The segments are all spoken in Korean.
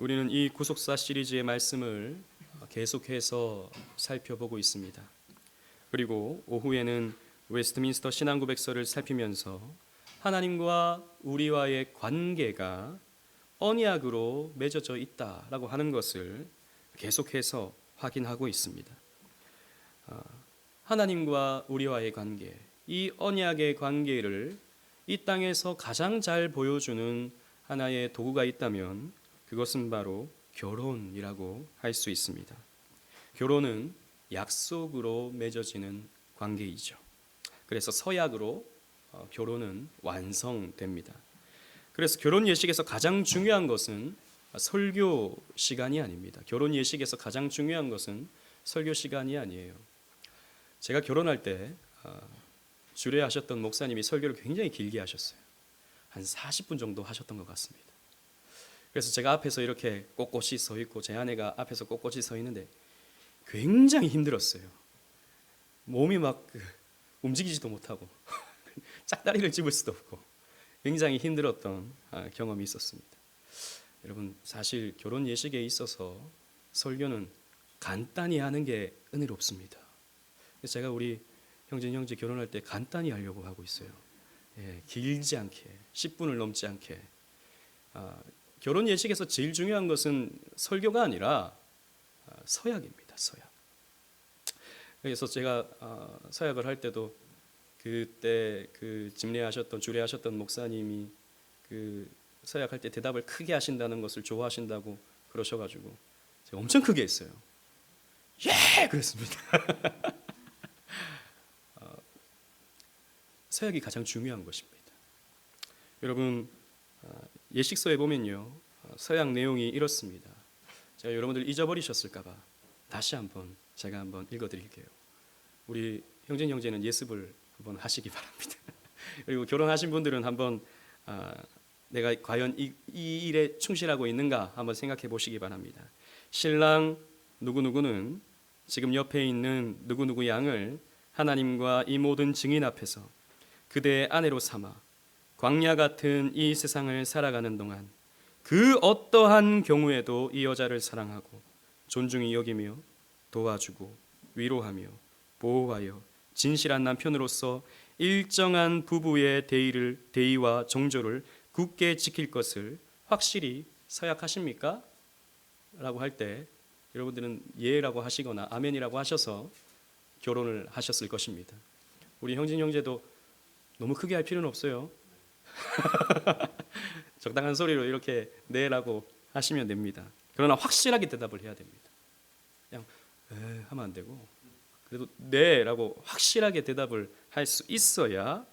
우리는 이 구속사 시리즈의 말씀을 계속해서 살펴보고 있습니다. 그리고 오후에는 웨스트민스터 신앙고백서를 살피면서 하나님과 우리와의 관계가 언약으로 맺어져 있다라고 하는 것을 계속해서 확인하고 있습니다. 하나님과 우리와의 관계, 이 언약의 관계를 이 땅에서 가장 잘 보여주는 하나의 도구가 있다면 그것은 바로 결혼이라고 할 수 있습니다. 결혼은 약속으로 맺어지는 관계이죠. 그래서 서약으로 결혼은 완성됩니다. 그래서 결혼 예식에서 가장 중요한 것은 설교 시간이 아닙니다. 결혼 예식에서 가장 중요한 것은 설교 시간이 아니에요. 제가 결혼할 때 주례하셨던 목사님이 설교를 굉장히 길게 하셨어요. 한 40분 정도 하셨던 것 같습니다. 그래서 제가 앞에서 이렇게 꼿꼿이 서 있고 제 아내가 앞에서 꼿꼿이 서 있는데 굉장히 힘들었어요. 몸이 막 움직이지도 못하고 짝다리를 찝을 수도 없고 굉장히 힘들었던 경험이 있었습니다. 여러분, 사실 결혼 예식에 있어서 설교는 간단히 하는 게 은혜롭습니다. 그래서 제가 우리 형제 결혼할 때 간단히 하려고 하고 있어요. 길지 않게, 10분을 넘지 않게. 결혼 예식에서 제일 중요한 것은 설교가 아니라 서약입니다. 서약. 그래서 제가 서약을 할 때도 그때 주례하셨던 목사님이 서약할 때 대답을 크게 하신다는 것을 좋아하신다고 그러셔가지고 제가 엄청 크게 했어요. 예! 그랬습니다. 서약이 가장 중요한 것입니다. 여러분, 예식서에 보면요, 서약 내용이 이렇습니다. 제가 여러분들 잊어버리셨을까봐 다시 제가 한번 읽어드릴게요. 우리 형제는 예습을 한번 하시기 바랍니다. 그리고 결혼하신 분들은 한번 내가 과연 이 일에 충실하고 있는가 한번 생각해 보시기 바랍니다. 신랑 누구누구는 지금 옆에 있는 누구누구 양을 하나님과 이 모든 증인 앞에서 그대의 아내로 삼아 광야 같은 이 세상을 살아가는 동안 그 어떠한 경우에도 이 여자를 사랑하고 존중히 여기며 도와주고 위로하며 보호하여 진실한 남편으로서 일정한 부부의 대의와 정조를 굳게 지킬 것을 확실히 서약하십니까? 라고 할 때 여러분들은 예라고 하시거나 아멘이라고 하셔서 결혼을 하셨을 것입니다. 우리 형제도 너무 크게 할 필요는 없어요. 적당한 소리로 이렇게 네라고 하시면 됩니다. 그러나 확실하게 대답을 해야 됩니다. 그냥 하면 안 되고 그래도 네라고 확실하게 대답을 할 수 있어야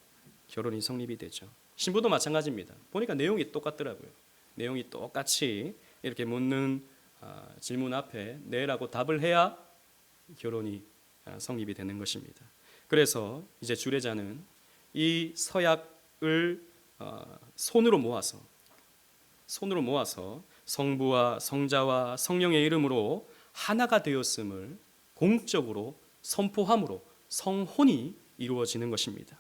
결혼이 성립이 되죠. 신부도 마찬가지입니다. 보니까 내용이 똑같더라고요. 내용이 똑같이 이렇게 묻는 질문 앞에 네라고 답을 해야 결혼이 성립이 되는 것입니다. 그래서 이제 주례자는 이 서약을 손으로 모아서 성부와 성자와 성령의 이름으로 하나가 되었음을 공적으로 선포함으로 성혼이 이루어지는 것입니다.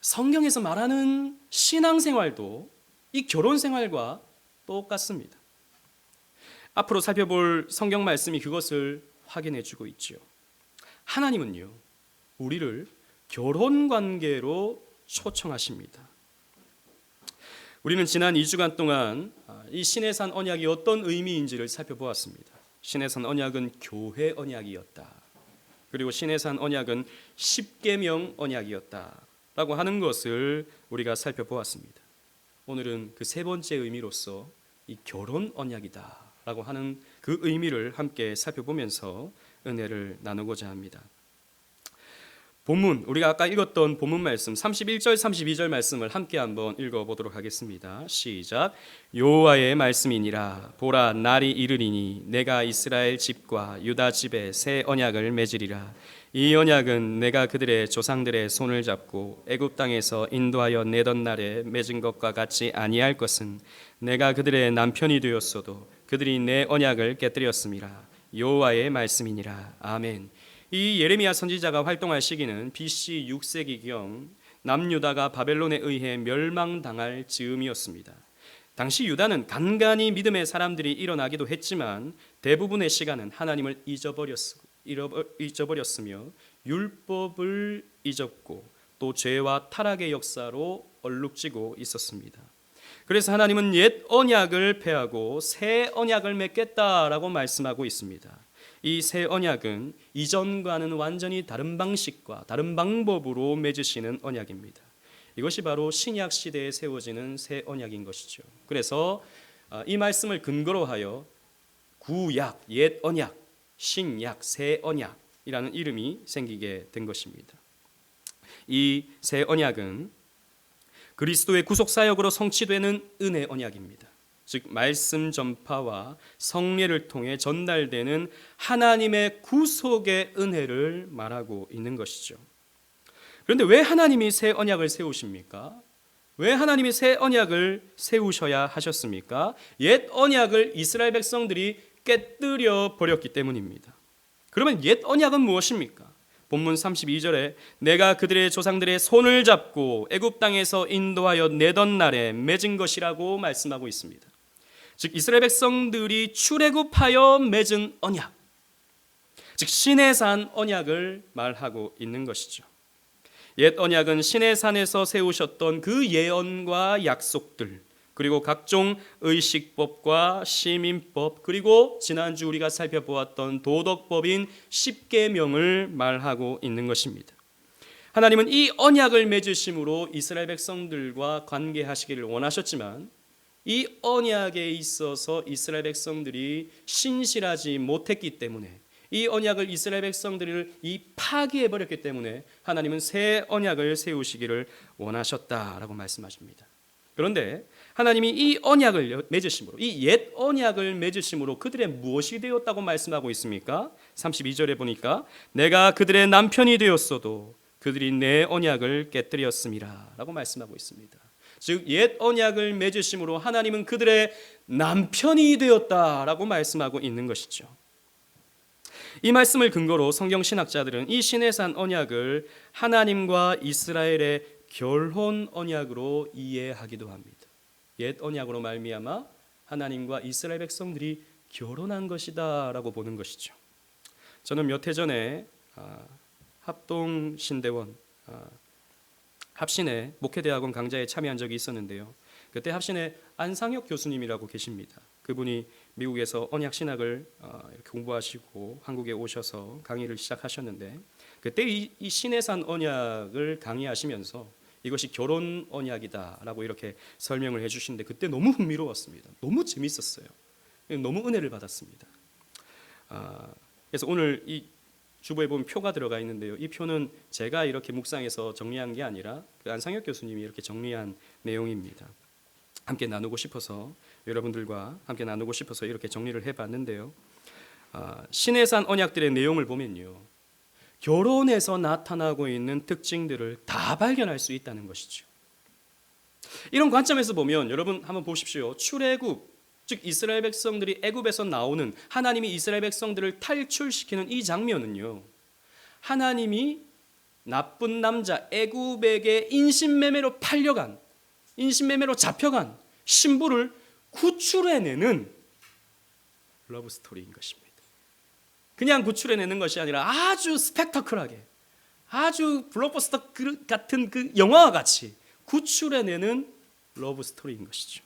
성경에서 말하는 신앙생활도 이 결혼생활과 똑같습니다. 앞으로 살펴볼 성경 말씀이 그것을 확인해 주고 있죠. 하나님은요, 우리를 결혼관계로 초청하십니다. 우리는 지난 2주간 동안 이 시내산 언약이 어떤 의미인지를 살펴보았습니다. 시내산 언약은 교회 언약이었다. 그리고 시내산 언약은 십계명 언약이었다라고 하는 것을 우리가 살펴보았습니다. 오늘은 그 세 번째 의미로서 이 결혼 언약이다라고 하는 그 의미를 함께 살펴보면서 은혜를 나누고자 합니다. 본문, 우리가 아까 읽었던 본문 말씀 31절 32절 말씀을 함께 한번 읽어보도록 하겠습니다. 시작. 여호와의 말씀이니라. 보라, 날이 이르리니 내가 이스라엘 집과 유다 집에 새 언약을 맺으리라. 이 언약은 내가 그들의 조상들의 손을 잡고 애굽 땅에서 인도하여 내던 날에 맺은 것과 같이 아니할 것은 내가 그들의 남편이 되었어도 그들이 내 언약을 깨뜨렸음이라. 여호와의 말씀이니라. 아멘. 이 예레미야 선지자가 활동할 시기는 BC 6세기경 남유다가 바벨론에 의해 멸망당할 즈음이었습니다. 당시 유다는 간간히 믿음의 사람들이 일어나기도 했지만 대부분의 시간은 하나님을 잊어버렸으며 율법을 잊었고 또 죄와 타락의 역사로 얼룩지고 있었습니다. 그래서 하나님은 옛 언약을 폐하고 새 언약을 맺겠다라고 말씀하고 있습니다. 이 새 언약은 이전과는 완전히 다른 방식과 다른 방법으로 맺으시는 언약입니다. 이것이 바로 신약 시대에 세워지는 새 언약인 것이죠. 그래서 이 말씀을 근거로 하여 구약, 옛 언약, 신약, 새 언약이라는 이름이 생기게 된 것입니다. 이 새 언약은 그리스도의 구속 사역으로 성취되는 은혜 언약입니다. 즉 말씀 전파와 성례를 통해 전달되는 하나님의 구속의 은혜를 말하고 있는 것이죠. 그런데 왜 하나님이 새 언약을 세우십니까? 왜 하나님이 새 언약을 세우셔야 하셨습니까? 옛 언약을 이스라엘 백성들이 깨뜨려 버렸기 때문입니다. 그러면 옛 언약은 무엇입니까? 본문 32절에 내가 그들의 조상들의 손을 잡고 애굽 땅에서 인도하여 내던 날에 맺은 것이라고 말씀하고 있습니다. 즉 이스라엘 백성들이 출애굽하여 맺은 언약, 즉 시내산 언약을 말하고 있는 것이죠. 옛 언약은 시내산에서 세우셨던 그 예언과 약속들, 그리고 각종 의식법과 시민법, 그리고 지난주 우리가 살펴보았던 도덕법인 십계명을 말하고 있는 것입니다. 하나님은 이 언약을 맺으심으로 이스라엘 백성들과 관계하시기를 원하셨지만 이 언약에 있어서 이스라엘 백성들이 신실하지 못했기 때문에, 이 언약을 이스라엘 백성들을 파기해버렸기 때문에 하나님은 새 언약을 세우시기를 원하셨다라고 말씀하십니다. 그런데 하나님이 이 언약을 맺으심으로, 이 옛 언약을 맺으심으로 그들의 무엇이 되었다고 말씀하고 있습니까? 32절에 보니까 내가 그들의 남편이 되었어도 그들이 내 언약을 깨뜨렸음이라 라고 말씀하고 있습니다. 즉 옛 언약을 맺으심으로 하나님은 그들의 남편이 되었다라고 말씀하고 있는 것이죠. 이 말씀을 근거로 성경 신학자들은 이 시내산 언약을 하나님과 이스라엘의 결혼 언약으로 이해하기도 합니다. 옛 언약으로 말미암아 하나님과 이스라엘 백성들이 결혼한 것이다라고 보는 것이죠. 저는 몇 해 전에 합동신대원 합신의 목회대학원 강좌에 참여한 적이 있었는데요. 그때 합신의 안상혁 교수님이라고 계십니다. 그분이 미국에서 언약신학을 이렇게 공부하시고 한국에 오셔서 강의를 시작하셨는데, 그때 이 시내산 언약을 강의하시면서 이것이 결혼 언약이다라고 이렇게 설명을 해주시는데 그때 너무 흥미로웠습니다. 너무 재밌었어요. 너무 은혜를 받았습니다. 그래서 오늘 이 주보에 보면 표가 들어가 있는데요. 이 표는 제가 이렇게 묵상해서 정리한 게 아니라 그 안상혁 교수님이 이렇게 정리한 내용입니다. 함께 나누고 싶어서, 여러분들과 함께 나누고 싶어서 이렇게 정리를 해봤는데요. 시내산 언약들의 내용을 보면요, 결혼에서 나타나고 있는 특징들을 다 발견할 수 있다는 것이죠. 이런 관점에서 보면 여러분 한번 보십시오. 출애굽, 즉 이스라엘 백성들이 애굽에서 나오는, 하나님이 이스라엘 백성들을 탈출시키는 이 장면은요, 하나님이 나쁜 남자 애굽에게 인신매매로 팔려간, 인신매매로 잡혀간 신부를 구출해내는 러브 스토리인 것입니다. 그냥 구출해내는 것이 아니라 아주 스펙터클하게, 아주 블록버스터 같은 그 영화와 같이 구출해내는 러브 스토리인 것이죠.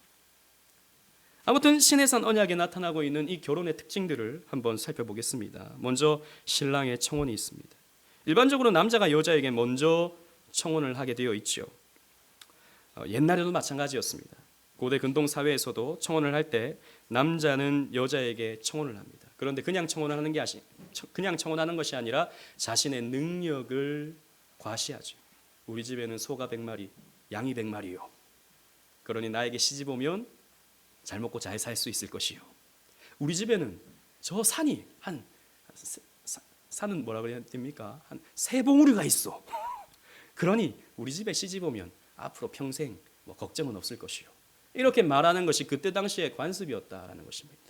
아무튼 시내산 언약에 나타나고 있는 이 결혼의 특징들을 한번 살펴보겠습니다. 먼저 신랑의 청혼이 있습니다. 일반적으로 남자가 여자에게 먼저 청혼을 하게 되어 있죠. 옛날에도 마찬가지였습니다. 고대 근동 사회에서도 청혼을 할 때 남자는 여자에게 청혼을 합니다. 그런데 그냥 청혼하는 것이 아니라 자신의 능력을 과시하죠. 우리 집에는 소가 100마리, 양이 100마리요. 그러니 나에게 시집 오면 잘 먹고 잘 살 수 있을 것이요. 우리 집에는 저 산이 산은 뭐라 그래야 됩니까? 한 3봉우리가 있어. 그러니 우리 집에 시집 오면 앞으로 평생 걱정은 없을 것이요. 이렇게 말하는 것이 그때 당시의 관습이었다라는 것입니다.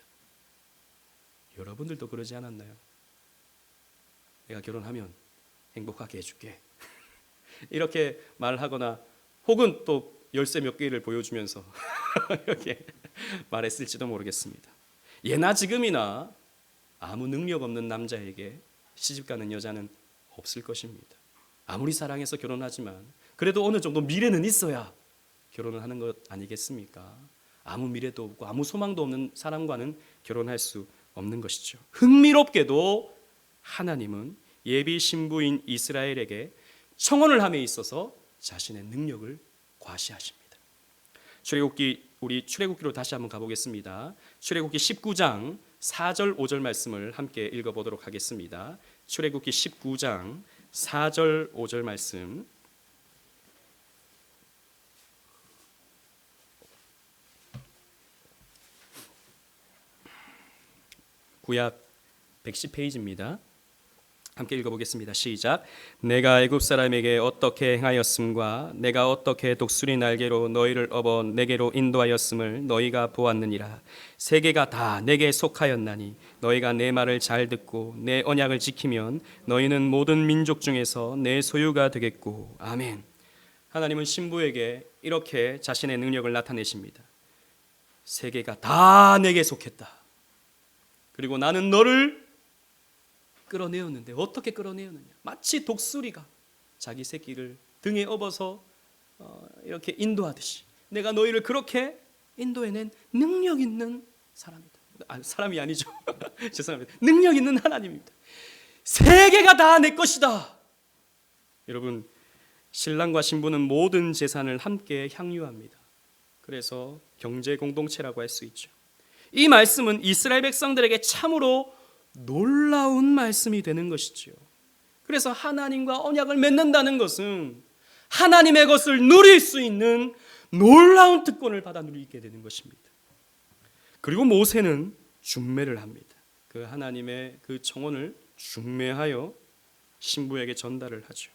여러분들도 그러지 않았나요? 내가 결혼하면 행복하게 해줄게. 이렇게 말하거나 혹은 또 열쇠 몇 개를 보여주면서 이렇게 말했을지도 모르겠습니다. 예나 지금이나 아무 능력 없는 남자에게 시집가는 여자는 없을 것입니다. 아무리 사랑해서 결혼하지만 그래도 어느 정도 미래는 있어야 결혼을 하는 것 아니겠습니까? 아무 미래도 없고 아무 소망도 없는 사람과는 결혼할 수 없는 것이죠. 흥미롭게도 하나님은 예비 신부인 이스라엘에게 청혼을 함에 있어서 자신의 능력을 과시하십니다. 우리 출애굽기로 다시 한번 가보겠습니다. 출애굽기 19장 4절 5절 말씀을 함께 읽어보도록 하겠습니다. 출애굽기 19장 4절 5절 말씀. 구약 110페이지입니다. 함께 읽어보겠습니다. 시작. 내가 애굽 사람에게 어떻게 행하였음과 내가 어떻게 독수리 날개로 너희를 업어 내게로 인도하였음을 너희가 보았느니라. 세계가 다 내게 속하였나니 너희가 내 말을 잘 듣고 내 언약을 지키면 너희는 모든 민족 중에서 내 소유가 되겠고. 아멘. 하나님은 신부에게 이렇게 자신의 능력을 나타내십니다. 세계가 다 내게 속했다. 그리고 나는 너를 끌어내었는데 어떻게 끌어내었느냐? 마치 독수리가 자기 새끼를 등에 업어서 이렇게 인도하듯이 내가 너희를 그렇게 인도해낸 능력 있는 사람이다. 사람이 아니죠. 죄송합니다. 능력 있는 하나님입니다. 세계가 다 내 것이다. 여러분, 신랑과 신부는 모든 재산을 함께 향유합니다. 그래서 경제 공동체라고 할 수 있죠. 이 말씀은 이스라엘 백성들에게 참으로 놀라운 말씀이 되는 것이지요. 그래서 하나님과 언약을 맺는다는 것은 하나님의 것을 누릴 수 있는 놀라운 특권을 받아 누리게 되는 것입니다. 그리고 모세는 중매를 합니다. 그 하나님의 그 청혼을 중매하여 신부에게 전달을 하죠.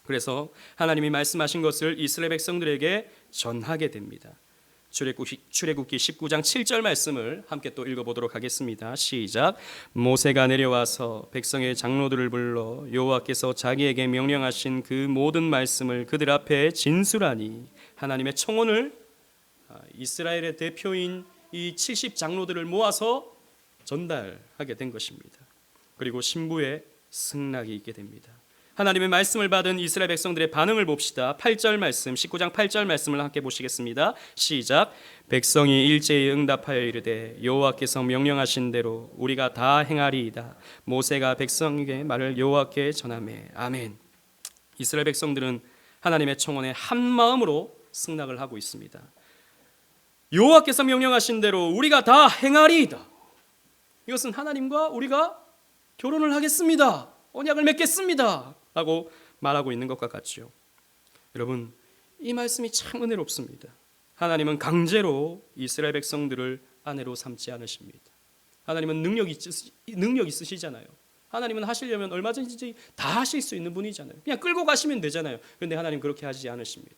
그래서 하나님이 말씀하신 것을 이스라엘 백성들에게 전하게 됩니다. 출애굽기 19장 7절 말씀을 함께 또 읽어보도록 하겠습니다. 시작. 모세가 내려와서 백성의 장로들을 불러 여호와께서 자기에게 명령하신 그 모든 말씀을 그들 앞에 진술하니 하나님의 청혼을 이스라엘의 대표인 이 70 장로들을 모아서 전달하게 된 것입니다. 그리고 신부의 승낙이 있게 됩니다. 하나님의 말씀을 받은 이스라엘 백성들의 반응을 봅시다. 8절 말씀, 19장 8절 말씀을 함께 보시겠습니다. 시작. 백성이 일제히 응답하여 이르되 여호와께서 명령하신 대로 우리가 다 행하리이다. 모세가 백성에게 말을 여호와께 전하매. 아멘. 이스라엘 백성들은 하나님의 청혼에 한 마음으로 승낙을 하고 있습니다. 여호와께서 명령하신 대로 우리가 다 행하리이다. 이것은 하나님과 우리가 결혼을 하겠습니다. 언약을 맺겠습니다. 라고 말하고 있는 것과 같죠. 여러분, 이 말씀이 참 은혜롭습니다. 하나님은 강제로 이스라엘 백성들을 아내로 삼지 않으십니다. 하나님은 능력 있으시잖아요. 하나님은 하시려면 얼마든지 다 하실 수 있는 분이잖아요. 그냥 끌고 가시면 되잖아요. 그런데 하나님 그렇게 하지 않으십니다.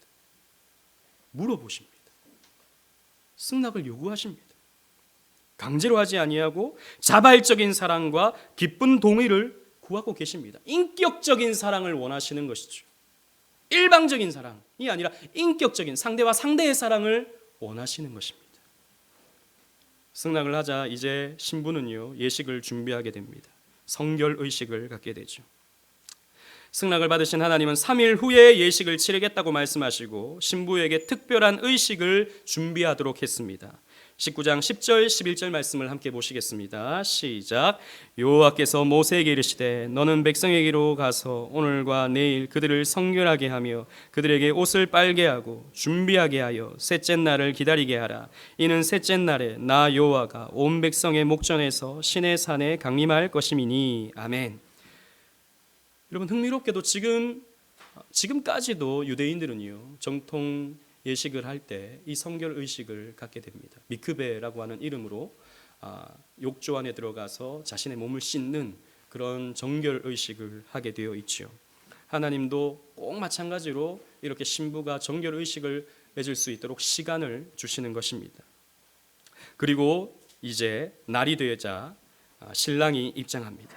물어보십니다. 승낙을 요구하십니다. 강제로 하지 아니하고 자발적인 사랑과 기쁜 동의를 구하고 계십니다. 인격적인 사랑을 원하시는 것이죠. 일방적인 사랑이 아니라 인격적인 상대와 상대의 사랑을 원하시는 것입니다. 승낙을 하자 이제 신부는요, 예식을 준비하게 됩니다. 성결 의식을 갖게 되죠. 승낙을 받으신 하나님은 3일 후에 예식을 치르겠다고 말씀하시고 신부에게 특별한 의식을 준비하도록 했습니다. 19장 10절 11절 말씀을 함께 보시겠습니다. 시작. 여호와께서 모세에게 이르시되 너는 백성에게로 가서 오늘과 내일 그들을 성결하게 하며 그들에게 옷을 빨게 하고 준비하게 하여 셋째 날을 기다리게 하라. 이는 셋째 날에 나 여호와가 온 백성의 목전에서 시내 산에 강림할 것임이니. 아멘. 여러분, 흥미롭게도 지금까지도 유대인들은요, 정통 예식을 할 때 이 성결 의식을 갖게 됩니다. 미크베라고 하는 이름으로 욕조 안에 들어가서 자신의 몸을 씻는 그런 정결 의식을 하게 되어 있죠. 하나님도 꼭 마찬가지로 이렇게 신부가 정결 의식을 맺을 수 있도록 시간을 주시는 것입니다. 그리고 이제 날이 되자 신랑이 입장합니다.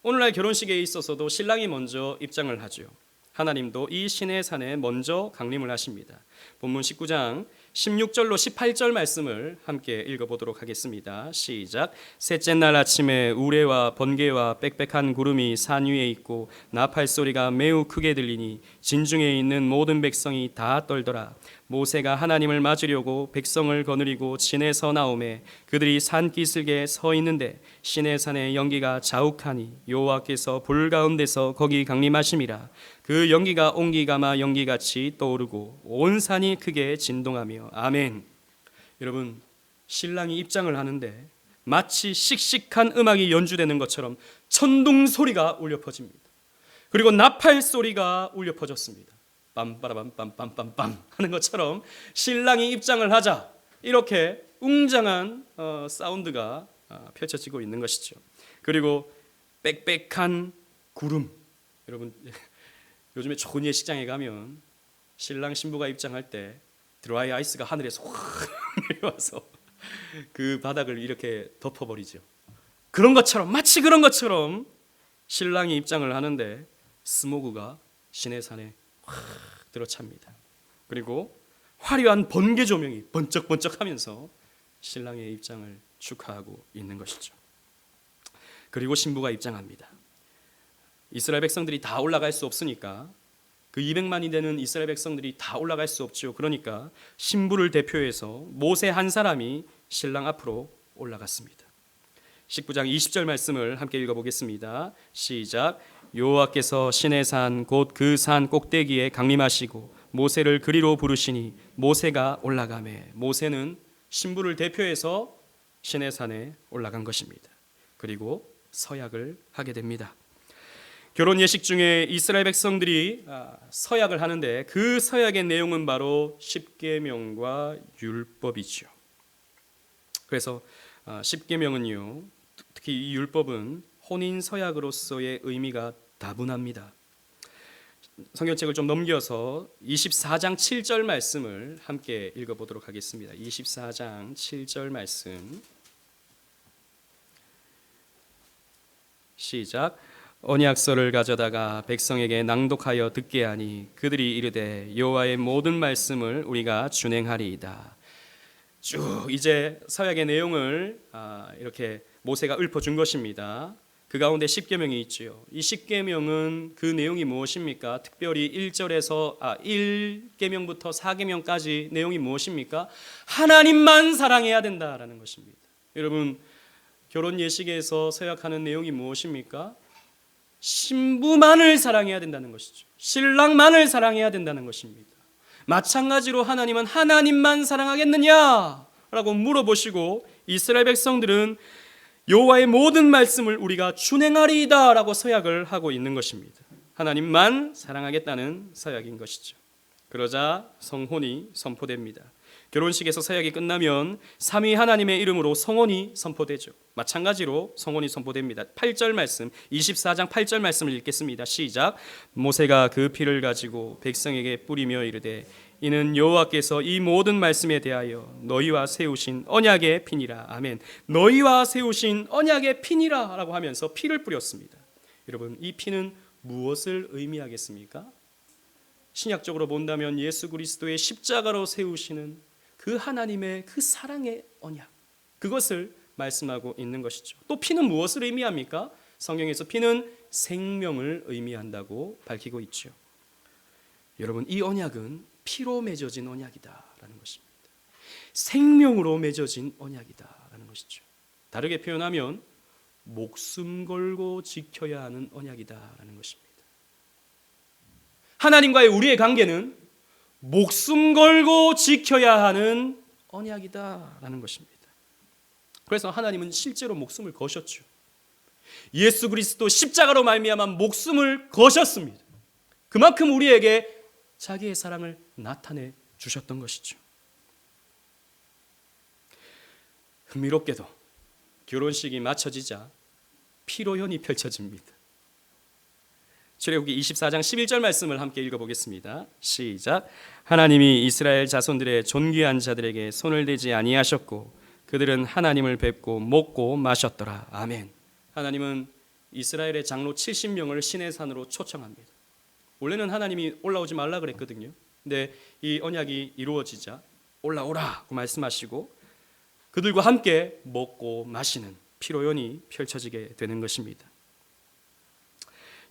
오늘날 결혼식에 있어서도 신랑이 먼저 입장을 하죠. 하나님도 이 시내산에 먼저 강림을 하십니다. 본문 19장 16절로 18절 말씀을 함께 읽어보도록 하겠습니다. 시작. 셋째 날 아침에 우레와 번개와 빽빽한 구름이 산 위에 있고 나팔 소리가 매우 크게 들리니 진중에 있는 모든 백성이 다 떨더라. 모세가 하나님을 맞으려고 백성을 거느리고 진에서 나오매 그들이 산 기슭에 서 있는데 시내 산의 연기가 자욱하니 여호와께서 불 가운데서 거기 강림하심이라. 그 연기가 옹기가마 연기같이 떠오르고 온 산이 크게 진동하며. 아멘. 여러분, 신랑이 입장을 하는데 마치 씩씩한 음악이 연주되는 것처럼 천둥 소리가 울려 퍼집니다. 그리고 나팔 소리가 울려 퍼졌습니다. 빰빠라밤 빰빰빰빰 하는 것처럼 신랑이 입장을 하자 이렇게 웅장한 사운드가 펼쳐지고 있는 것이죠. 그리고 빽빽한 구름. 여러분, 요즘에 좋은 예식장에 가면 신랑 신부가 입장할 때 드라이 아이스가 하늘에서 확 내려와서 그 바닥을 이렇게 덮어버리죠. 그런 것처럼, 마치 그런 것처럼 신랑이 입장을 하는데 스모그가 시내산에 확 들어찹니다. 그리고 화려한 번개 조명이 번쩍번쩍하면서 신랑의 입장을 축하하고 있는 것이죠. 그리고 신부가 입장합니다. 이스라엘 백성들이 다 올라갈 수 없으니까, 그 200만이 되는 이스라엘 백성들이 다 올라갈 수 없죠. 그러니까 신부를 대표해서 모세 한 사람이 신랑 앞으로 올라갔습니다. 19장 20절 말씀을 함께 읽어보겠습니다. 시작. 여호와께서 시내산 곧 그 산 꼭대기에 강림하시고 모세를 그리로 부르시니 모세가 올라가매. 모세는 신부를 대표해서 시내산에 올라간 것입니다. 그리고 서약을 하게 됩니다. 결혼 예식 중에 이스라엘 백성들이 서약을 하는데 그 서약의 내용은 바로 십계명과 율법이죠. 그래서 십계명은요, 특히 이 율법은 혼인 서약으로서의 의미가 다분합니다. 성경책을 좀 넘겨서 24장 7절 말씀을 함께 읽어보도록 하겠습니다. 24장 7절 말씀 시작. 언약서를 가져다가 백성에게 낭독하여 듣게 하니 그들이 이르되 여호와의 모든 말씀을 우리가 준행하리이다. 쭉 이제 서약의 내용을 이렇게 모세가 읊어준 것입니다. 그 가운데 십계명이 있지요. 이 십계명은 그 내용이 무엇입니까? 특별히 1계명부터 4계명까지 내용이 무엇입니까? 하나님만 사랑해야 된다라는 것입니다. 여러분, 결혼 예식에서 서약하는 내용이 무엇입니까? 신부만을 사랑해야 된다는 것이죠. 신랑만을 사랑해야 된다는 것입니다. 마찬가지로 하나님은 하나님만 사랑하겠느냐라고 물어보시고 이스라엘 백성들은 여호와의 모든 말씀을 우리가 준행하리이다라고 서약을 하고 있는 것입니다. 하나님만 사랑하겠다는 서약인 것이죠. 그러자 성혼이 선포됩니다. 결혼식에서 서약이 끝나면 삼위 하나님의 이름으로 성혼이 선포되죠. 마찬가지로 성혼이 선포됩니다. 8절 말씀, 24장 8절 말씀을 읽겠습니다. 시작. 모세가 그 피를 가지고 백성에게 뿌리며 이르되 이는 여호와께서 이 모든 말씀에 대하여 너희와 세우신 언약의 피니라. 아멘. 너희와 세우신 언약의 피니라 라고 하면서 피를 뿌렸습니다. 여러분, 이 피는 무엇을 의미하겠습니까? 신약적으로 본다면 예수 그리스도의 십자가로 세우시는 그 하나님의 그 사랑의 언약, 그것을 말씀하고 있는 것이죠. 또 피는 무엇을 의미합니까? 성경에서 피는 생명을 의미한다고 밝히고 있죠. 여러분, 이 언약은 피로 맺어진 언약이다라는 것입니다. 생명으로 맺어진 언약이다라는 것이죠. 다르게 표현하면 목숨 걸고 지켜야 하는 언약이다라는 것입니다. 하나님과의 우리의 관계는 목숨 걸고 지켜야 하는 언약이다라는 것입니다. 그래서 하나님은 실제로 목숨을 거셨죠. 예수 그리스도 십자가로 말미암아 목숨을 거셨습니다. 그만큼 우리에게 자기의 사랑을 나타내 주셨던 것이죠. 흥미롭게도 결혼식이 마쳐지자 피로연이 펼쳐집니다. 출애굽기 24장 11절 말씀을 함께 읽어보겠습니다. 시작. 하나님이 이스라엘 자손들의 존귀한 자들에게 손을 대지 아니하셨고 그들은 하나님을 뵙고 먹고 마셨더라. 아멘. 하나님은 이스라엘의 장로 70명을 시내산으로 초청합니다. 원래는 하나님이 올라오지 말라 그랬거든요. 근데 이 언약이 이루어지자 올라오라고 말씀하시고 그들과 함께 먹고 마시는 피로연이 펼쳐지게 되는 것입니다.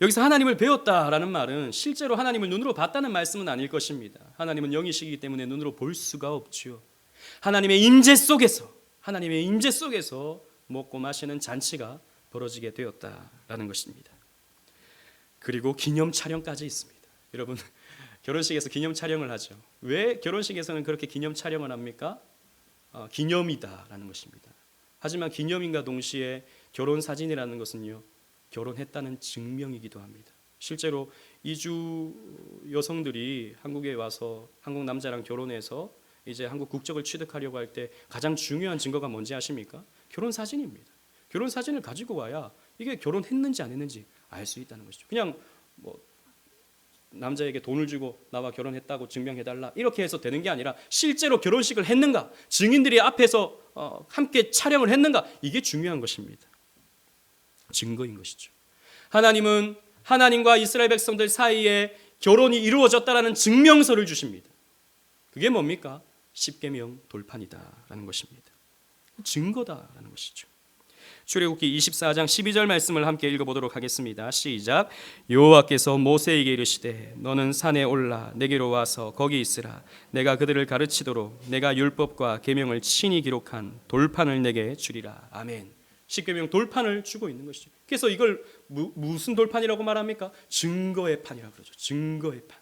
여기서 하나님을 배웠다라는 말은 실제로 하나님을 눈으로 봤다는 말씀은 아닐 것입니다. 하나님은 영이시기 때문에 눈으로 볼 수가 없죠. 하나님의 임재 속에서 먹고 마시는 잔치가 벌어지게 되었다라는 것입니다. 그리고 기념 촬영까지 있습니다. 여러분, 결혼식에서 기념 촬영을 하죠. 왜 결혼식에서는 그렇게 기념 촬영을 합니까? 기념이다라는 것입니다. 하지만 기념인과 동시에 결혼 사진이라는 것은요, 결혼했다는 증명이기도 합니다. 실제로 이주 여성들이 한국에 와서 한국 남자랑 결혼해서 이제 한국 국적을 취득하려고 할 때 가장 중요한 증거가 뭔지 아십니까? 결혼 사진입니다. 결혼 사진을 가지고 와야 이게 결혼했는지 안 했는지 알 수 있다는 것이죠. 그냥 뭐 남자에게 돈을 주고 나와 결혼했다고 증명해달라 이렇게 해서 되는 게 아니라 실제로 결혼식을 했는가, 증인들이 앞에서 함께 촬영을 했는가, 이게 중요한 것입니다. 증거인 것이죠. 하나님은 하나님과 이스라엘 백성들 사이에 결혼이 이루어졌다라는 증명서를 주십니다. 그게 뭡니까? 십계명 돌판이다라는 것입니다. 증거다라는 것이죠. 출애굽기 24장 12절 말씀을 함께 읽어보도록 하겠습니다. 시작. 여호와께서 모세에게 이르시되 너는 산에 올라 내게로 와서 거기 있으라. 내가 그들을 가르치도록 내가 율법과 계명을 친히 기록한 돌판을 내게 주리라. 아멘. 십계명 돌판을 주고 있는 것이죠. 그래서 이걸 무슨 돌판이라고 말합니까? 증거의 판이라고 그러죠. 증거의 판.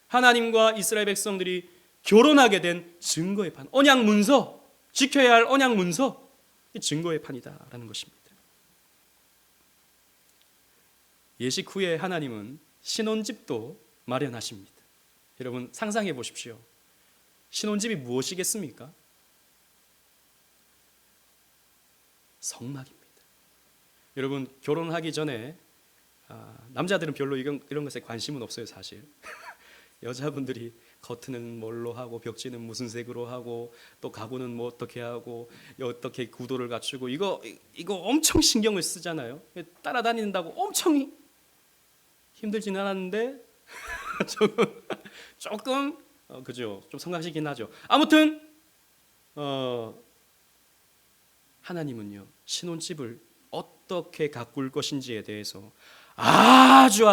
하나님과 이스라엘 백성들이 결혼하게 된 증거의 판. 언약 문서, 지켜야 할 언약 문서, 증거의 판이다라는 것입니다. 예식 후에 하나님은 신혼집도 마련하십니다. 여러분 상상해 보십시오. 신혼집이 무엇이겠습니까? 성막입니다. 여러분 결혼하기 전에 남자들은 별로 이런 것에 관심은 없어요, 사실. 여자분들이 커튼은 뭘로 하고 벽지는 무슨 색으로 하고 또 가구는 뭐 어떻게 하고 어떻게 구도를 갖추고 이거 엄청 신경을 쓰잖아요. 따라다닌다고 엄청 힘들지는 않았는데 조금 그죠? 좀 성가시긴 하죠. 아무튼 하나님은요 신혼집을 어떻게 가꿀 것인지에 대해서 아주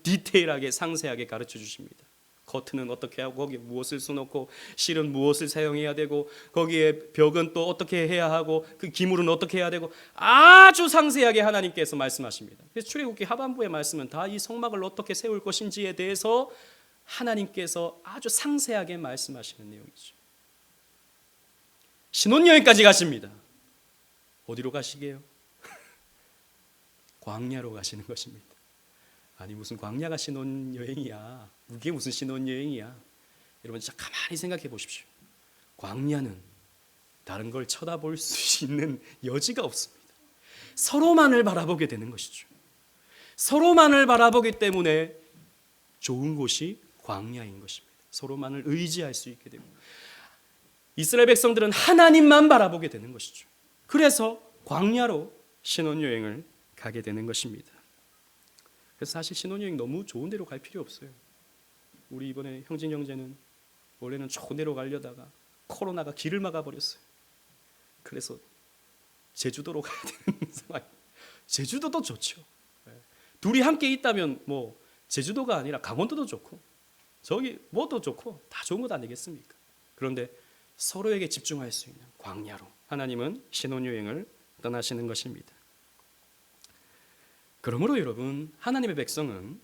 디테일하게 상세하게 가르쳐 주십니다. 커튼은 어떻게 하고 거기에 무엇을 수놓고 실은 무엇을 사용해야 되고 거기에 벽은 또 어떻게 해야 하고 그 기물은 어떻게 해야 되고 아주 상세하게 하나님께서 말씀하십니다. 그래서 출애굽기 하반부의 말씀은 다 이 성막을 어떻게 세울 것인지에 대해서 하나님께서 아주 상세하게 말씀하시는 내용이죠. 신혼여행까지 가십니다. 어디로 가시게요? 광야로 가시는 것입니다. 아니 무슨 광야가 신혼여행이야. 이게 무슨 신혼여행이야. 여러분 진짜 가만히 생각해 보십시오. 광야는 다른 걸 쳐다볼 수 있는 여지가 없습니다. 서로만을 바라보게 되는 것이죠. 서로만을 바라보기 때문에 좋은 곳이 광야인 것입니다. 서로만을 의지할 수 있게 되고 이스라엘 백성들은 하나님만 바라보게 되는 것이죠. 그래서 광야로 신혼여행을 가게 되는 것입니다. 그래서 사실 신혼여행 너무 좋은 데로 갈 필요 없어요. 우리 이번에 형진 형제는 원래는 좋은 데로 가려다가 코로나가 길을 막아버렸어요. 그래서 제주도로 가야 되는 상황. 제주도도 좋죠. 둘이 함께 있다면 뭐 제주도가 아니라 강원도도 좋고 저기 뭐도 좋고 다 좋은 것 아니겠습니까? 그런데 서로에게 집중할 수 있는 광야로 하나님은 신혼여행을 떠나시는 것입니다. 그러므로 여러분 하나님의 백성은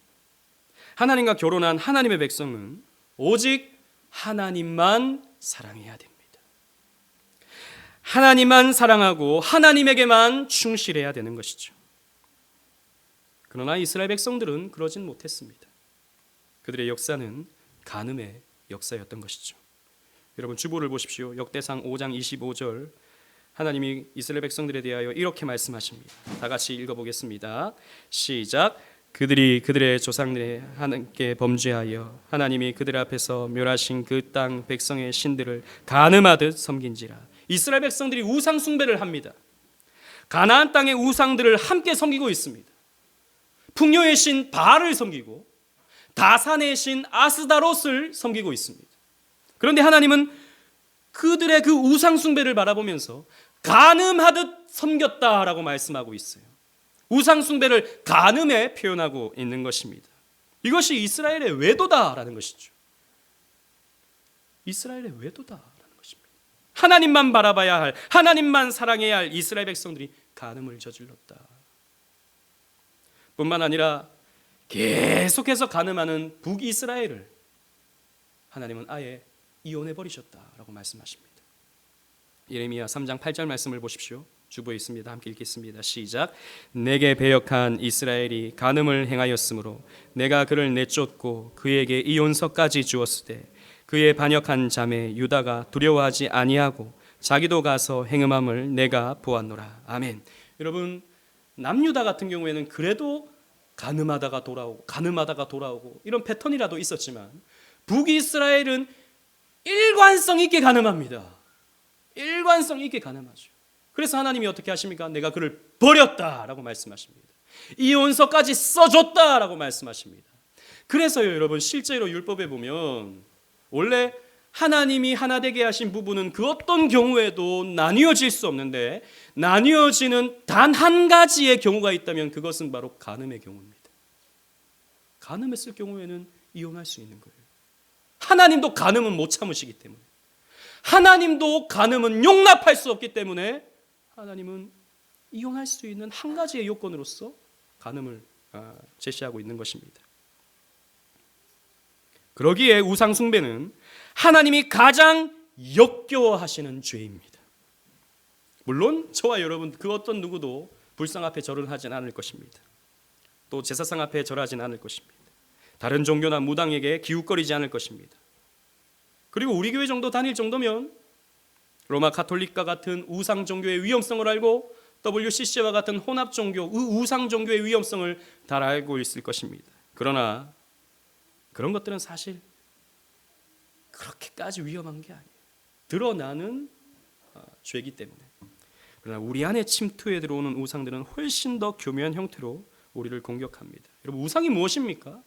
하나님과 결혼한 하나님의 백성은 오직 하나님만 사랑해야 됩니다. 하나님만 사랑하고 하나님에게만 충실해야 되는 것이죠. 그러나 이스라엘 백성들은 그러진 못했습니다. 그들의 역사는 간음의 역사였던 것이죠. 여러분 주보를 보십시오. 역대상 5장 25절 하나님이 이스라엘 백성들에 대하여 이렇게 말씀하십니다. 다 같이 읽어보겠습니다. 시작. 그들이 그들의 조상들의 하나님께 범죄하여 하나님이 그들 앞에서 멸하신 그 땅 백성의 신들을 간음하듯 섬긴지라. 이스라엘 백성들이 우상 숭배를 합니다. 가나안 땅의 우상들을 함께 섬기고 있습니다. 풍요의 신 바알을 섬기고 다산의 신 아스다롯을 섬기고 있습니다. 그런데 하나님은 그들의 그 우상 숭배를 바라보면서 간음하듯 섬겼다라고 말씀하고 있어요. 우상 숭배를 간음에 표현하고 있는 것입니다. 이것이 이스라엘의 외도다라는 것이죠. 이스라엘의 외도다라는 것입니다. 하나님만 바라봐야 할, 하나님만 사랑해야 할 이스라엘 백성들이 간음을 저질렀다. 뿐만 아니라 계속해서 간음하는 북이스라엘을 하나님은 아예 이혼해 버리셨다라고 말씀하십니다. 예레미야 3장 8절 말씀을 보십시오. 주보에 있습니다. 함께 읽겠습니다. 시작. 내게 배역한 이스라엘이 간음을 행하였으므로 내가 그를 내쫓고 그에게 이혼서까지 주었으되 그의 반역한 자매 유다가 두려워하지 아니하고 자기도 가서 행음함을 내가 보았노라. 아멘. 여러분, 남유다 같은 경우에는 그래도 간음하다가 돌아오고 이런 패턴이라도 있었지만 북이스라엘은 일관성 있게 간음합니다. 일관성 있게 간음하죠. 그래서 하나님이 어떻게 하십니까? 내가 그를 버렸다라고 말씀하십니다. 이혼서까지 써줬다라고 말씀하십니다. 그래서요, 여러분, 실제로 율법에 보면 원래 하나님이 하나 되게 하신 부분은 그 어떤 경우에도 나뉘어질 수 없는데 나뉘어지는 단 한 가지의 경우가 있다면 그것은 바로 간음의 경우입니다. 간음했을 경우에는 이혼할 수 있는 거예요. 하나님도 간음은 못 참으시기 때문에, 하나님도 간음은 용납할 수 없기 때문에 하나님은 이혼할 수 있는 한 가지의 요건으로서 간음을 제시하고 있는 것입니다. 그러기에 우상 숭배는 하나님이 가장 역겨워하시는 죄입니다. 물론 저와 여러분 그 어떤 누구도 불상 앞에 절을 하진 않을 것입니다. 또 제사상 앞에 절하진 않을 것입니다. 다른 종교나 무당에게 기웃거리지 않을 것입니다. 그리고 우리 교회 정도 다닐 정도면 로마 가톨릭과 같은 우상 종교의 위험성을 알고 WCC와 같은 혼합 종교, 우상 종교의 위험성을 잘 알고 있을 것입니다. 그러나 그런 것들은 사실 그렇게까지 위험한 게 아니에요. 드러나는 죄이기 때문에. 그러나 우리 안에 침투해 들어오는 우상들은 훨씬 더 교묘한 형태로 우리를 공격합니다. 여러분, 우상이 무엇입니까?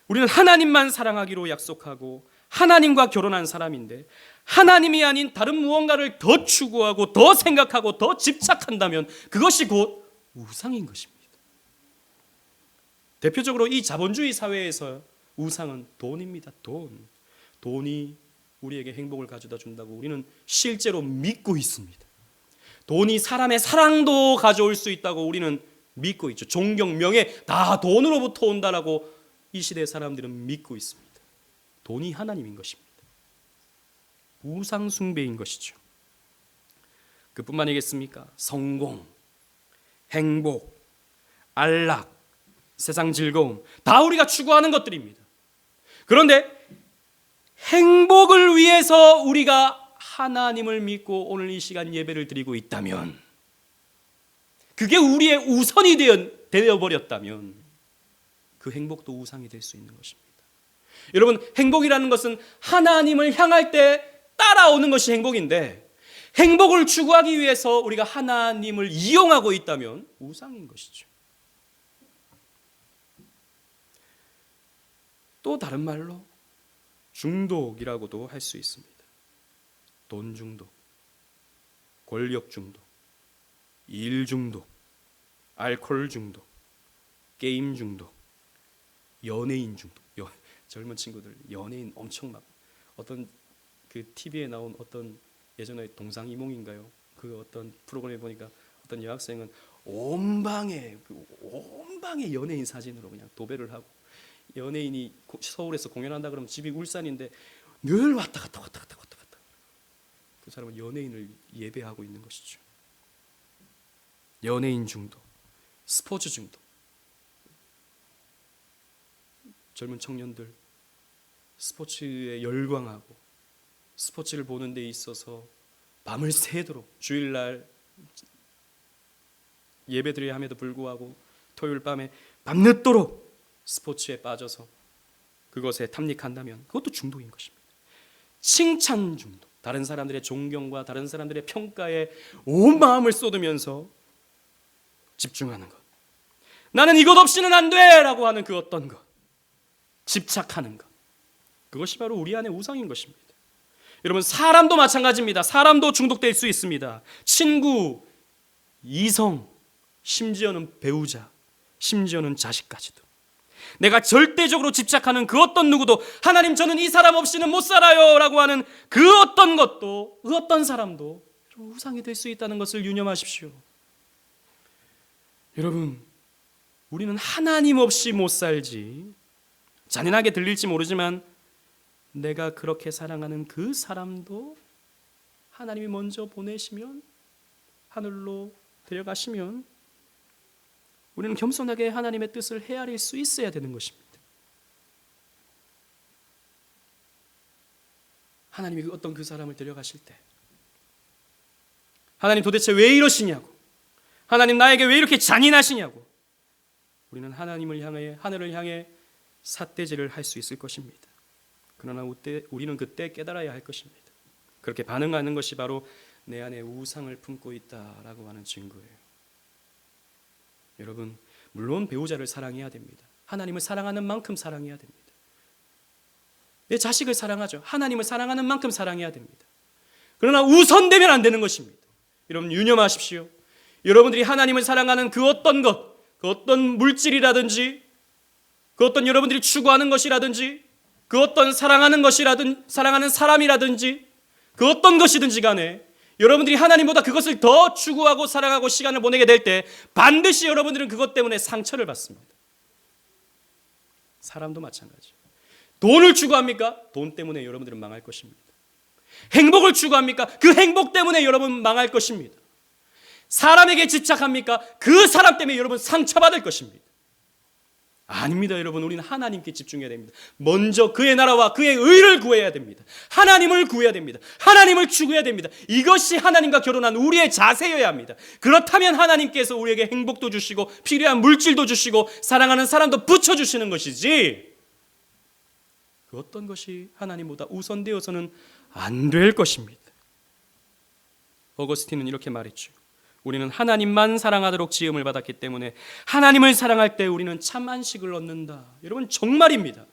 우리는 하나님만 사랑하기로 약속하고 하나님과 결혼한 사람인데 하나님이 아닌 다른 무언가를 더 추구하고 더 생각하고 더 집착한다면 그것이 곧 우상인 것입니다. 대표적으로 이 자본주의 사회에서 우상은 돈입니다. 돈이 우리에게 행복을 가져다 준다고 우리는 실제로 믿고 있습니다. 돈이 사람의 사랑도 가져올 수 있다고 우리는 믿고 있죠. 존경, 명예 다 돈으로부터 온다라고 이 시대의 사람들은 믿고 있습니다. 돈이 하나님인 것입니다. 우상 숭배인 것이죠. 그뿐만 아니겠습니까? 성공, 행복, 안락, 세상 즐거움 다 우리가 추구하는 것들입니다. 그런데 행복을 위해서 우리가 하나님을 믿고 오늘 이 시간 예배를 드리고 있다면, 그게 우리의 우선이 되어버렸다면 그 행복도 우상이 될 수 있는 것입니다. 여러분, 행복이라는 것은 하나님을 향할 때 따라오는 것이 행복인데 행복을 추구하기 위해서 우리가 하나님을 이용하고 있다면 우상인 것이죠. 또 다른 말로 중독이라고도 할 수 있습니다. 돈 중독, 권력 중독, 일 중독, 알코올 중독, 게임 중독, 연예인 중독. 젊은 친구들 연예인 엄청 막 어떤 그 TV에 나온 어떤 예전에 동상이몽인가요? 그 어떤 프로그램에 보니까 어떤 여학생은 온 방에 연예인 사진으로 그냥 도배를 하고, 연예인이 서울에서 공연한다 그러면 집이 울산인데 늘 왔다 갔다. 그 사람은 연예인을 예배하고 있는 것이죠. 연예인 중독, 스포츠 중독. 젊은 청년들 스포츠에 열광하고 스포츠를 보는 데 있어서 밤을 새도록, 주일날 예배드려야 함에도 불구하고 토요일 밤에 밤늦도록 스포츠에 빠져서 그것에 탐닉한다면 그것도 중독인 것입니다. 칭찬 중독, 다른 사람들의 존경과 다른 사람들의 평가에 온 마음을 쏟으면서 집중하는 것, 나는 이것 없이는 안 돼! 라고 하는 그 어떤 것, 집착하는 것, 그것이 바로 우리 안의 우상인 것입니다. 여러분, 사람도 마찬가지입니다. 사람도 중독될 수 있습니다. 친구, 이성, 심지어는 배우자, 심지어는 자식까지도. 내가 절대적으로 집착하는 그 어떤 누구도 하나님 저는 이 사람 없이는 못 살아요 라고 하는 그 어떤 것도, 그 어떤 사람도 우상이 될 수 있다는 것을 유념하십시오. 여러분, 우리는 하나님 없이 못 살지. 잔인하게 들릴지 모르지만 내가 그렇게 사랑하는 그 사람도 하나님이 먼저 보내시면, 하늘로 데려가시면 우리는 겸손하게 하나님의 뜻을 헤아릴 수 있어야 되는 것입니다. 하나님이 어떤 그 사람을 데려가실 때 하나님 도대체 왜 이러시냐고, 하나님 나에게 왜 이렇게 잔인하시냐고, 우리는 하나님을 향해, 하늘을 향해 삿대질을 할 수 있을 것입니다. 그러나 우리는 그때 깨달아야 할 것입니다. 그렇게 반응하는 것이 바로 내 안에 우상을 품고 있다라고 하는 증거예요. 여러분, 물론 배우자를 사랑해야 됩니다. 하나님을 사랑하는 만큼 사랑해야 됩니다. 내 자식을 사랑하죠. 하나님을 사랑하는 만큼 사랑해야 됩니다. 그러나 우선되면 안 되는 것입니다. 여러분, 유념하십시오. 여러분들이 하나님을 사랑하는 그 어떤 것, 그 어떤 물질이라든지, 그 어떤 여러분들이 추구하는 것이라든지, 그 어떤 사랑하는 것이라든지, 사랑하는 사람이라든지, 그 어떤 것이든지 간에 여러분들이 하나님보다 그것을 더 추구하고 사랑하고 시간을 보내게 될 때 반드시 여러분들은 그것 때문에 상처를 받습니다. 사람도 마찬가지. 돈을 추구합니까? 돈 때문에 여러분들은 망할 것입니다. 행복을 추구합니까? 그 행복 때문에 여러분 망할 것입니다. 사람에게 집착합니까? 그 사람 때문에 여러분 상처받을 것입니다. 아닙니다. 여러분, 우리는 하나님께 집중해야 됩니다. 먼저 그의 나라와 그의 의를 구해야 됩니다. 하나님을 구해야 됩니다. 하나님을 추구해야 됩니다. 이것이 하나님과 결혼한 우리의 자세여야 합니다. 그렇다면 하나님께서 우리에게 행복도 주시고 필요한 물질도 주시고 사랑하는 사람도 붙여주시는 것이지, 그 어떤 것이 하나님보다 우선되어서는 안 될 것입니다. 어거스틴은 이렇게 말했죠. 우리는 하나님만 사랑하도록 지음을 받았기 때문에 하나님을 사랑할 때 우리는 참 안식을 얻는다. 여러분, 정말입니다.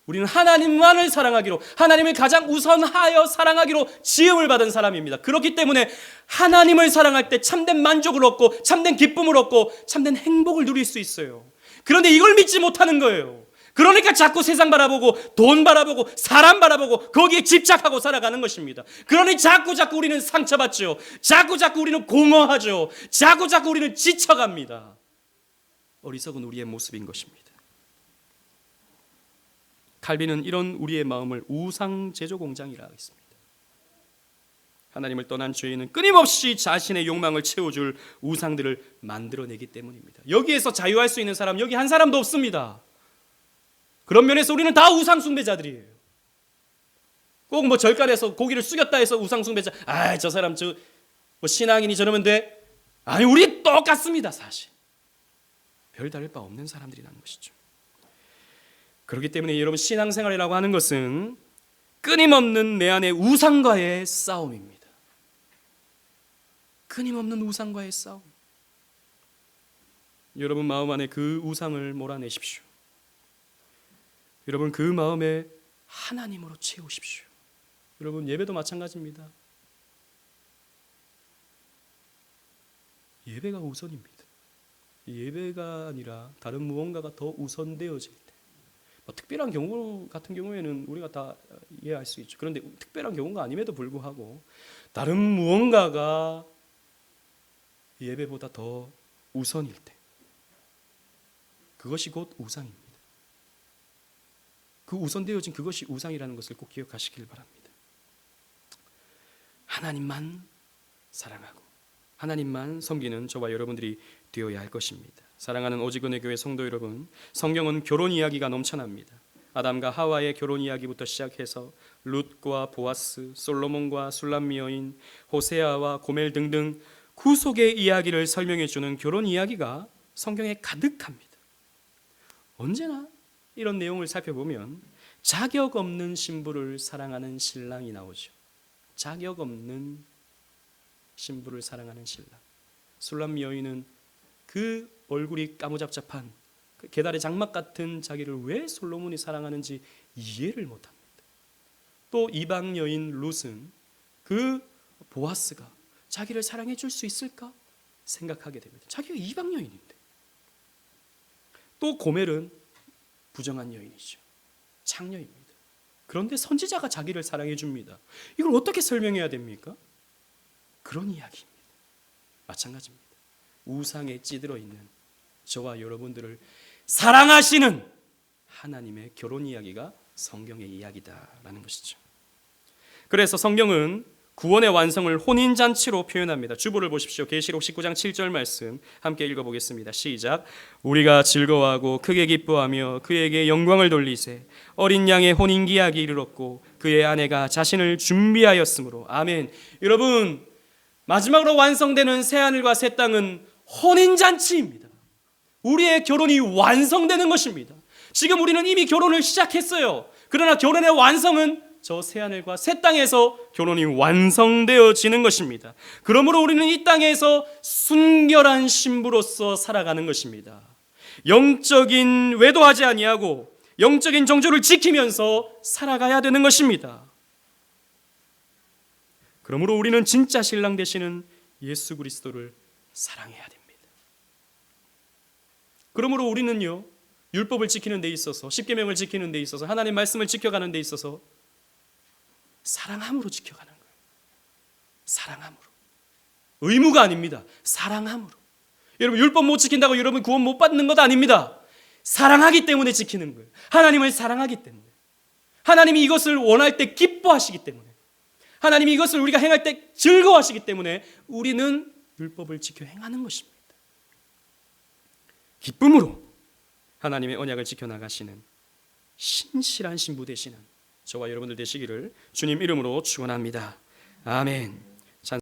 우리는 하나님만을 사랑하기로, 하나님을 가장 우선하여 사랑하기로 지음을 받은 사람입니다. 그렇기 때문에 하나님을 사랑할 때 참된 만족을 얻고 참된 기쁨을 얻고 참된 행복을 누릴 수 있어요. 그런데 이걸 믿지 못하는 거예요. 그러니까 자꾸 세상 바라보고 돈 바라보고 사람 바라보고 거기에 집착하고 살아가는 것입니다. 그러니 자꾸 우리는 상처받죠. 자꾸 우리는 공허하죠. 자꾸 우리는 지쳐갑니다. 어리석은 우리의 모습인 것입니다. 칼빈은 이런 우리의 마음을 우상 제조 공장이라 했습니다. 하나님을 떠난 죄인은 끊임없이 자신의 욕망을 채워줄 우상들을 만들어내기 때문입니다. 여기에서 자유할 수 있는 사람 여기 한 사람도 없습니다. 그런 면에서 우리는 다 우상 숭배자들이에요. 꼭 뭐 절간에서 고기를 숙였다 해서 우상 숭배자, 저 사람 뭐 신앙인이 저러면 돼. 아니, 우리 똑같습니다. 사실 별다를 바 없는 사람들이라는 것이죠. 그렇기 때문에 여러분, 신앙생활이라고 하는 것은 끊임없는 내 안의 우상과의 싸움입니다. 끊임없는 우상과의 싸움. 여러분 마음 안에 그 우상을 몰아내십시오. 여러분, 그 마음에 하나님으로 채우십시오. 여러분, 예배도 마찬가지입니다. 예배가 우선입니다. 예배가 아니라 다른 무언가가 더 우선되어질 때, 특별한 경우 같은 경우에는 우리가 다 이해할 수 있죠. 그런데 특별한 경우가 아님에도 불구하고 다른 무언가가 예배보다 더 우선일 때, 그것이 곧 우상입니다. 그 우선되어진 그것이 우상이라는 것을 꼭 기억하시길 바랍니다. 하나님만 사랑하고 하나님만 섬기는 저와 여러분들이 되어야 할 것입니다. 사랑하는 오직은혜 교회 성도 여러분, 성경은 결혼 이야기가 넘쳐납니다. 아담과 하와의 결혼 이야기부터 시작해서 룻과 보아스, 솔로몬과 술람미 여인, 호세아와 고멜 등등 구속의 이야기를 설명해 주는 결혼 이야기가 성경에 가득합니다. 언제나 이런 내용을 살펴보면 자격 없는 신부를 사랑하는 신랑이 나오죠. 자격 없는 신부를 사랑하는 신랑. 술람미 여인은 그 얼굴이 까무잡잡한 그 계달의 장막 같은 자기를 왜 솔로몬이 사랑하는지 이해를 못합니다. 또 이방 여인 룻은 그 보아스가 자기를 사랑해 줄 수 있을까 생각하게 됩니다. 자기가 이방 여인인데. 또 고멜은 부정한 여인이죠. 창녀입니다. 그런데 선지자가 자기를 사랑해 줍니다. 이걸 어떻게 설명해야 됩니까? 그런 이야기입니다. 마찬가지입니다. 우상에 찌들어 있는 저와 여러분들을 사랑하시는 하나님의 결혼 이야기가 성경의 이야기다라는 것이죠. 그래서 성경은 구원의 완성을 혼인잔치로 표현합니다. 주보를 보십시오. 계시록 19장 7절 말씀 함께 읽어보겠습니다. 시작. 우리가 즐거워하고 크게 기뻐하며 그에게 영광을 돌리세. 어린 양의 혼인기약이 이르렀고 그의 아내가 자신을 준비하였으므로. 아멘. 여러분, 마지막으로 완성되는 새하늘과 새 땅은 혼인잔치입니다. 우리의 결혼이 완성되는 것입니다. 지금 우리는 이미 결혼을 시작했어요. 그러나 결혼의 완성은 저 새하늘과 새 땅에서 결혼이 완성되어지는 것입니다. 그러므로 우리는 이 땅에서 순결한 신부로서 살아가는 것입니다. 영적인 외도하지 아니하고 영적인 정조를 지키면서 살아가야 되는 것입니다. 그러므로 우리는 진짜 신랑 되시는 예수 그리스도를 사랑해야 됩니다. 그러므로 우리는요, 율법을 지키는 데 있어서, 십계명을 지키는 데 있어서, 하나님의 말씀을 지켜가는 데 있어서 사랑함으로 지켜가는 거예요. 사랑함으로. 의무가 아닙니다. 사랑함으로. 여러분, 율법 못 지킨다고 여러분 구원 못 받는 것 아닙니다. 사랑하기 때문에 지키는 거예요. 하나님을 사랑하기 때문에. 하나님이 이것을 원할 때 기뻐하시기 때문에. 하나님이 이것을 우리가 행할 때 즐거워하시기 때문에 우리는 율법을 지켜 행하는 것입니다. 기쁨으로 하나님의 언약을 지켜나가시는 신실한 신부 되시는 저와 여러분들 되시기를 주님 이름으로 축원합니다. 아멘.